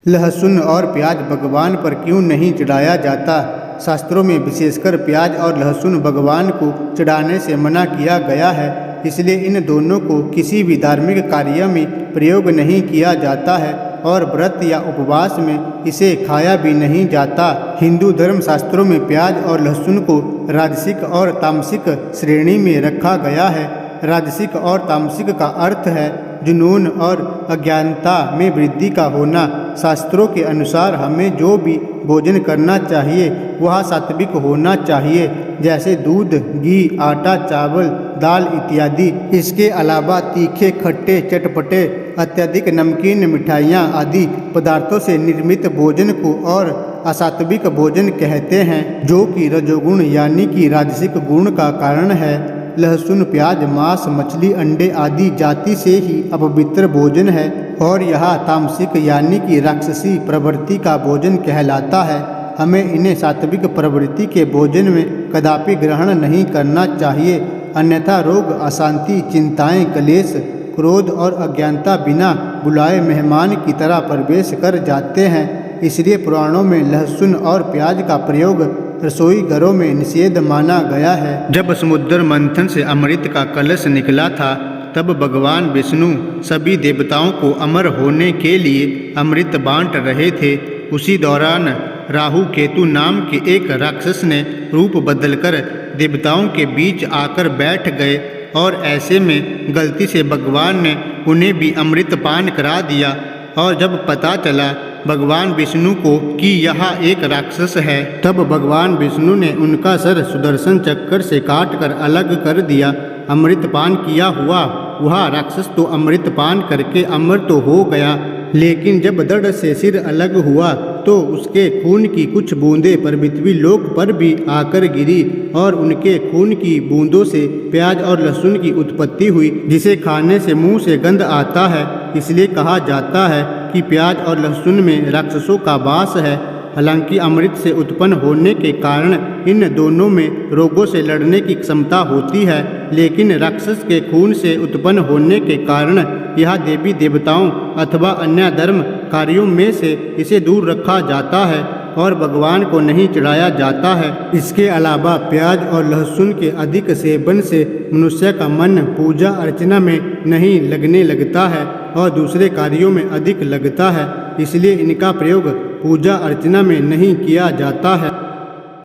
लहसुन और प्याज भगवान पर क्यों नहीं चढ़ाया जाता? शास्त्रों में विशेषकर प्याज और लहसुन भगवान को चढ़ाने से मना किया गया है, इसलिए इन दोनों को किसी भी धार्मिक कार्य में प्रयोग नहीं किया जाता है और व्रत या उपवास में इसे खाया भी नहीं जाता। हिंदू धर्म शास्त्रों में प्याज और लहसुन को राजसिक और तामसिक श्रेणी में रखा गया है। राजसिक और तामसिक का अर्थ है जुनून और अज्ञानता में वृद्धि का होना। शास्त्रों के अनुसार हमें जो भी भोजन करना चाहिए वह सात्विक होना चाहिए, जैसे दूध, घी, आटा, चावल, दाल इत्यादि। इसके अलावा तीखे, खट्टे, चटपटे, अत्यधिक नमकीन मिठाइयाँ आदि पदार्थों से निर्मित भोजन को और असात्विक भोजन कहते हैं, जो कि रजोगुण यानी कि राजसिक गुण का कारण है। लहसुन, प्याज, मांस, मछली, अंडे आदि जाति से ही अपवित्र भोजन है और यह तामसिक यानी कि राक्षसी प्रवृत्ति का भोजन कहलाता है। हमें इन्हें सात्विक प्रवृत्ति के भोजन में कदापि ग्रहण नहीं करना चाहिए, अन्यथा रोग, अशांति, चिंताएं, क्लेश, क्रोध और अज्ञानता बिना बुलाए मेहमान की तरह प्रवेश कर जाते हैं। इसलिए पुराणों में लहसुन और प्याज का प्रयोग रसोई घरों में निषेध माना गया है। जब समुद्र मंथन से अमृत का कलश निकला था, तब भगवान विष्णु सभी देवताओं को अमर होने के लिए अमृत बांट रहे थे। उसी दौरान राहु केतु नाम के एक राक्षस ने रूप बदलकर देवताओं के बीच आकर बैठ गए और ऐसे में गलती से भगवान ने उन्हें भी अमृत पान करा दिया। और जब पता चला भगवान विष्णु को कि यह एक राक्षस है, तब भगवान विष्णु ने उनका सर सुदर्शन चक्र से काटकर अलग कर दिया। अमृत पान किया हुआ वह राक्षस तो अमृत पान करके अमर तो हो गया, लेकिन जब धड़ से सिर अलग हुआ तो उसके खून की कुछ बूंदें पृथ्वी लोक पर भी आकर गिरी और उनके खून की बूंदों से प्याज और लहसुन की उत्पत्ति हुई, जिसे खाने से मुंह से गंध आता है। इसलिए कहा जाता है कि प्याज और लहसुन में राक्षसों का वास है। हालांकि अमृत से उत्पन्न होने के कारण इन दोनों में रोगों से लड़ने की क्षमता होती है, लेकिन राक्षस के खून से उत्पन्न होने के कारण यह देवी देवताओं अथवा अन्य धर्म कार्यों में से इसे दूर रखा जाता है और भगवान को नहीं चढ़ाया जाता है। इसके अलावा प्याज और लहसुन के अधिक सेवन से मनुष्य का मन पूजा अर्चना में नहीं लगने लगता है और दूसरे कार्यों में अधिक लगता है, इसलिए इनका प्रयोग पूजा अर्चना में नहीं किया जाता है।